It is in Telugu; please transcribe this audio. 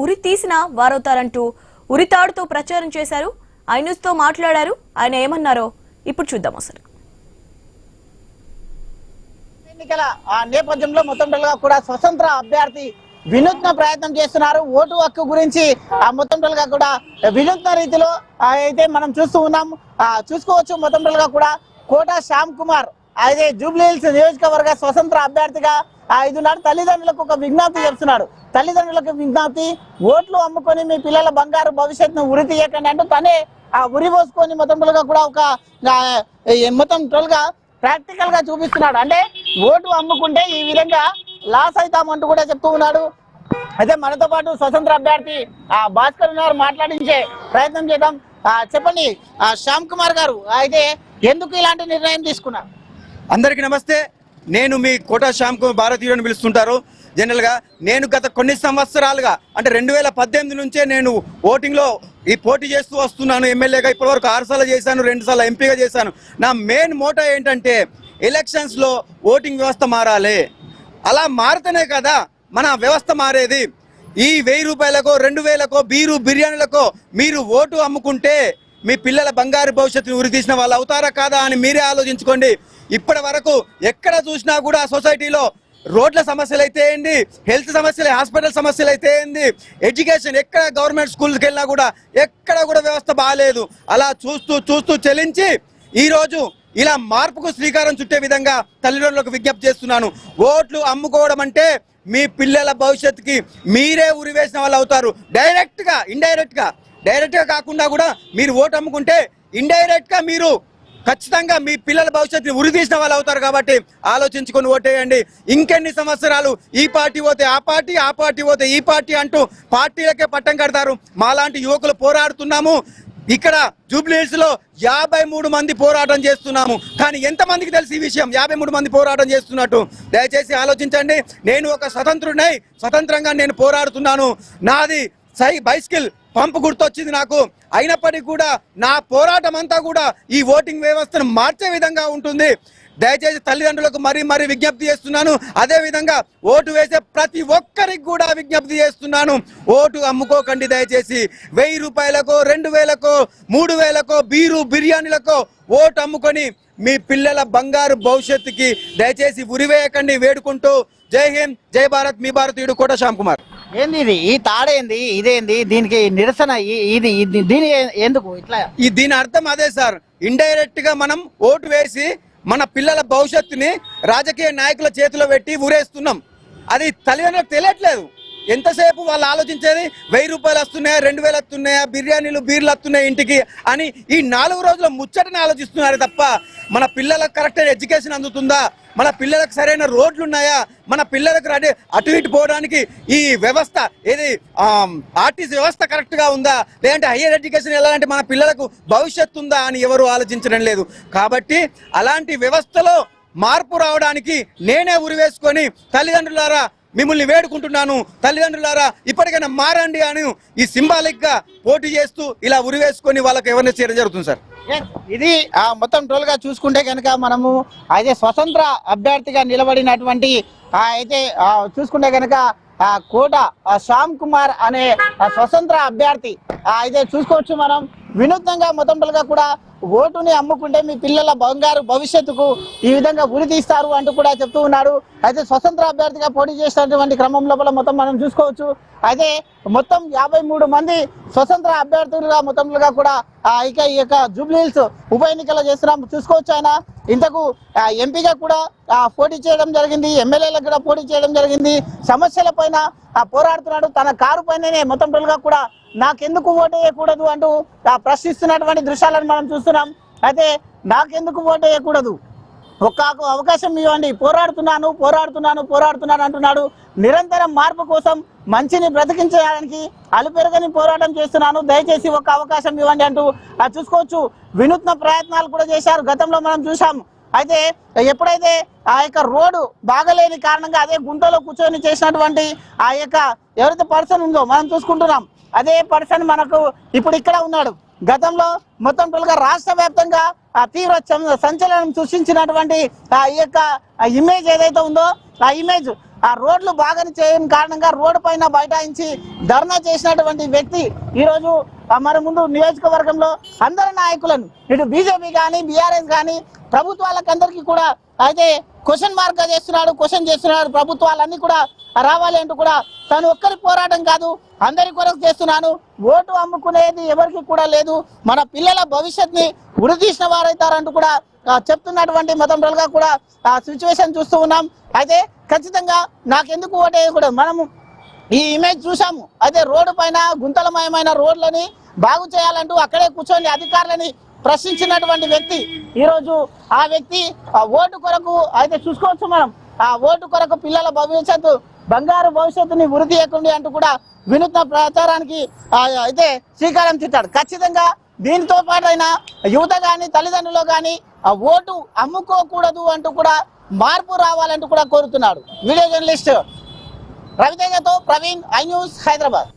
ఉరి తీసినా వారవుతారంటూ ఉరితాడుతో ప్రచారం చేశారు. ఐన్యూస్తో మాట్లాడారు. ఆయన ఏమన్నారో ఇప్పుడు చూద్దాం. అసలు ఎన్నికల నేపథ్యంలో మొత్తంగా కూడా స్వతంత్ర అభ్యర్థి వినూత్న ప్రయత్నం చేస్తున్నారు. ఓటు హక్కు గురించి మొత్తంగా కూడా వినూత్న రీతిలో అయితే మనం చూస్తూ ఉన్నాం. చూసుకోవచ్చు మొత్తంగా కూడా కోట శ్యామ్ కుమార్ అయితే జూబ్లీహిల్స్ నియోజకవర్గ స్వతంత్ర అభ్యర్థిగా ఇదిన్నాడు. తల్లిదండ్రులకు ఒక విజ్ఞప్తి చేస్తున్నాడు. తల్లిదండ్రులకు విజ్ఞప్తి, ఓట్లు అమ్ముకొని మీ పిల్లల బంగారు భవిష్యత్తును ఉరి తీయకండి అంటూ తనే ఉరి పోసుకొని మొత్తంగా కూడా ఒక మొత్తం టోల్గా ప్రాక్టికల్ గా చూపిస్తున్నాడు. అంటే ఓటు అమ్ముకుంటే ఈ విధంగా లాస్ అవుతామంటూ కూడా చెప్తూ ఉన్నాడు. అయితే మనతో పాటు స్వతంత్ర అభ్యర్థి భాస్కర్ ఉన్నారు, మాట్లాడించే ప్రయత్నం చేద్దాం. చెప్పండి శ్యామ్ కుమార్ గారు, అయితే ఎందుకు ఇలాంటి నిర్ణయం తీసుకున్నారు? అందరికీ నమస్తే. నేను మీ కోట శ్యామ్ కుమార్ భారతీయుడు అని పిలుస్తుంటారు. జనరల్గా నేను గత కొన్ని సంవత్సరాలుగా అంటే 2018 నుంచే నేను ఓటింగ్లో పోటీ చేస్తూ వస్తున్నాను. ఎమ్మెల్యేగా ఇప్పటివరకు 6 సార్లు చేశాను, 2 సార్లు ఎంపీగా చేశాను. నా మెయిన్ మోటో ఏంటంటే ఎలక్షన్స్లో ఓటింగ్ వ్యవస్థ మారాలి. అలా మారితేనే కదా మన వ్యవస్థ మారేది. ఈ 1000 రూపాయలకో 2000కో బీరు బిర్యానీలకో మీరు ఓటు అమ్ముకుంటే మీ పిల్లల బంగారు భవిష్యత్తును ఉరి తీసిన వాళ్ళు అవుతారా కాదా అని మీరే ఆలోచించుకోండి. ఇప్పటి వరకు ఎక్కడ చూసినా కూడా సొసైటీలో రోడ్ల సమస్యలు అయితే ఏంది, హెల్త్ సమస్యలు, హాస్పిటల్ సమస్యలు అయితే ఏంది, ఎడ్యుకేషన్ ఎక్కడ గవర్నమెంట్ స్కూల్స్కి వెళ్ళినా కూడా ఎక్కడ కూడా వ్యవస్థ బాగాలేదు. అలా చూస్తూ చూస్తూ చెలించి ఈరోజు ఇలా మార్పుకు శ్రీకారం చుట్టే విధంగా తల్లిదండ్రులకు విజ్ఞప్తి చేస్తున్నాను. ఓట్లు అమ్ముకోవడం అంటే మీ పిల్లల భవిష్యత్తుకి మీరే ఉరివేసిన వాళ్ళు అవుతారు. డైరెక్ట్గా డైరెక్ట్గా కాకుండా కూడా మీరు ఓటు అమ్ముకుంటే ఇండైరెక్ట్గా మీరు ఖచ్చితంగా మీ పిల్లల భవిష్యత్తుని ఉరి తీసిన వాళ్ళు అవుతారు. కాబట్టి ఆలోచించుకొని ఓటేయండి. ఇంకెన్ని సంవత్సరాలు ఈ పార్టీ పోతే ఆ పార్టీ, ఆ పార్టీ పోతే ఈ పార్టీ అంటూ పార్టీలకే పట్టం కడతారు. మాలాంటి యువకులు పోరాడుతున్నాము. ఇక్కడ జూబ్లీహిల్స్ లో 53 మంది పోరాటం చేస్తున్నాము. కానీ ఎంతమందికి తెలిసి ఈ విషయం 53 మంది పోరాటం చేస్తున్నట్టు? దయచేసి ఆలోచించండి. నేను ఒక స్వతంత్రుడినై స్వతంత్రంగా నేను పోరాడుతున్నాను. నాది బైసికల్ పంపు గుర్తొచ్చింది నాకు. అయినప్పటికీ కూడా నా పోరాటం అంతా కూడా ఈ ఓటింగ్ వ్యవస్థను మార్చే విధంగా ఉంటుంది. దయచేసి తల్లిదండ్రులకు మరీ విజ్ఞప్తి చేస్తున్నాను. అదేవిధంగా ఓటు వేసే ప్రతి ఒక్కరికి కూడా విజ్ఞప్తి చేస్తున్నాను. ఓటు అమ్ముకోకండి. దయచేసి 1000 రూపాయలకో 2000కో 3000కో బీరు బిర్యానీలకో ఓటు అమ్ముకొని మీ పిల్లల బంగారు భవిష్యత్తుకి దయచేసి ఉరివేయకండి వేడుకుంటూ జై హింద్, జై భారత్. మీ భారతీయుడు కోట శ్యామ్ కుమార్. ఏంది ఇది, ఈ తాడేంది, ఇదేంది, దీనికి నిరసన దీని ఎందుకు ఇట్లా? దీని అర్థం అదే సార్. ఇండైరెక్ట్ గా మనం ఓటు వేసి మన పిల్లల భవిష్యత్తుని రాజకీయ నాయకుల చేతిలో పెట్టి ఊరేస్తున్నాం. అది తల్లిదండ్రులకు తెలియట్లేదు. ఎంతసేపు వాళ్ళు ఆలోచించేది 1000 రూపాయలు వస్తున్నాయా, 2000 వస్తున్నాయా, బిర్యానీలు బీర్లు వస్తున్నాయి ఇంటికి అని ఈ 4 రోజుల ముచ్చటని ఆలోచిస్తున్నారు తప్ప మన పిల్లలకు కరెక్ట్ ఎడ్యుకేషన్ అందుతుందా, మన పిల్లలకు సరైన రోడ్లు ఉన్నాయా, మన పిల్లలకు అటు ఇటు పోవడానికి ఈ వ్యవస్థ ఏది ఆర్టీసీ వ్యవస్థ కరెక్ట్గా ఉందా, లేదంటే హయ్యర్ ఎడ్యుకేషన్ వెళ్ళాలంటే మన పిల్లలకు భవిష్యత్తు ఉందా అని ఎవరు ఆలోచించడం లేదు. కాబట్టి అలాంటి వ్యవస్థలో మార్పు రావడానికి నేనే ఉరివేసుకొని తల్లిదండ్రులారా మిమ్మల్ని వేడుకుంటున్నాను. తల్లిదండ్రులారా ఇప్పటికైనా మారండి అని ఈ సింబాలిక్ గా పోటీ చేస్తూ ఇలా ఉరివేసుకొని వాళ్ళకి అవేర్నెస్ చేయడం జరుగుతుంది సార్. ఇది మొత్తం టోల్ గా చూసుకుంటే కనుక మనము అయితే స్వతంత్ర అభ్యర్థిగా నిలబడినటువంటి అయితే చూసుకుంటే కనుక కోట శ్యామ్ కుమార్ అనే స్వతంత్ర అభ్యర్థి అయితే చూసుకోవచ్చు. మనం వినూత్నంగా మొత్తం టోల్ గా కూడా ఓటుని అమ్ముకుంటే మీ పిల్లల బంగారు భవిష్యత్తుకు ఈ విధంగా ఉరి తీస్తారు అంటూ కూడా చెప్తూ ఉన్నాడు. అయితే స్వతంత్ర అభ్యర్థిగా పోటీ చేసినటువంటి క్రమం లోపల మొత్తం మనం చూసుకోవచ్చు. అయితే మొత్తం 53 మంది స్వతంత్ర అభ్యర్థులుగా మొత్తంగా కూడా ఇక ఈ యొక్క జూబ్లీహిల్స్ ఉప ఎన్నికలు చేస్తున్నాం. చూసుకోవచ్చు. ఆయన ఇంతకు ఎంపీగా కూడా పోటీ చేయడం జరిగింది, ఎమ్మెల్యేలకు కూడా పోటీ చేయడం జరిగింది. సమస్యల పైన పోరాడుతున్నాడు. తన కారు పైననే మొత్తం టోల్గా కూడా నాకెందుకు ఓటు వేయకూడదు అంటూ ప్రశ్నిస్తున్నటువంటి దృశ్యాలను మనం చూస్తున్నాం. అయితే నాకెందుకు ఓటు వేయకూడదు, ఒక్క అవకాశం ఇవ్వండి, పోరాడుతున్నాను అంటున్నాడు. నిరంతరం మార్పు కోసం మంచిని బ్రతికించడానికి అలుపెరగని పోరాటం చేస్తున్నాను, దయచేసి ఒక్క అవకాశం ఇవ్వండి అంటూ చూసుకోవచ్చు. వినూత్న ప్రయత్నాలు కూడా చేశారు, గతంలో మనం చూసాం. అయితే ఎప్పుడైతే ఆ యొక్క రోడ్డు బాగలేని కారణంగా అదే గుంటలో కూర్చొని చేసినటువంటి ఆ యొక్క ఎవరైతే పర్సన్ ఉందో మనం చూసుకుంటున్నాం, అదే పర్సన్ మనకు ఇప్పుడు ఇక్కడ ఉన్నాడు. గతంలో మొత్తం టోల్గా రాష్ట్ర వ్యాప్తంగా తీవ్ర సంచలనం సృష్టించినటువంటి ఈ యొక్క ఇమేజ్ ఏదైతే ఉందో ఆ ఇమేజ్ ఆ రోడ్లు బాగా చేయని కారణంగా రోడ్డు పైన బైఠాయించి ధర్నా చేసినటువంటి వ్యక్తి ఈరోజు మన ముందు నియోజకవర్గంలో అందరి నాయకులను ఇటు బీజేపీ కానీ బీఆర్ఎస్ కానీ ప్రభుత్వాలకందరికీ కూడా అయితే క్వశ్చన్ మార్క్ చేస్తున్నాడు ప్రభుత్వాలన్నీ కూడా రావాలి అంటూ కూడా తను ఒక్కరి పోరాటం కాదు అందరి కొరకు చేస్తున్నాను, ఓటు అమ్ముకునేది ఎవరికి కూడా లేదు, మన పిల్లల భవిష్యత్ని ఉరితీసిన వారైతారంటూ కూడా చెప్తున్నటువంటి మతంగా కూడా సిచ్యువేషన్ చూస్తూ ఉన్నాం. అయితే ఖచ్చితంగా నాకెందుకు ఓటు వేయకూడదు, మనము ఈ ఇమేజ్ చూసాము. అయితే రోడ్డు పైన గుంతలమయమైన రోడ్లని బాగు చేయాలంటూ అక్కడే కూర్చొని అధికారులని ప్రశ్నించినటువంటి వ్యక్తి ఈరోజు ఆ వ్యక్తి ఆ ఓటు కొరకు అయితే చూసుకోవచ్చు మనం, ఆ ఓటు కొరకు పిల్లల భవిష్యత్తు బంగారు భవిష్యత్తుని వృద్ధి చేయకుండా అంటూ కూడా వినూత్న ప్రచారానికి అయితే శ్రీకారం చుట్టాడు. ఖచ్చితంగా దీనితో పాటు అయినా యువత కానీ తల్లిదండ్రులు కానీ ఆ ఓటు అమ్ముకోకూడదు అంటూ కూడా మార్పు రావాలంటూ కూడా కోరుతున్నాడు. వీడియో జర్నలిస్ట్ రవితేజతో ప్రవీణ్, ఐ న్యూస్, హైదరాబాద్.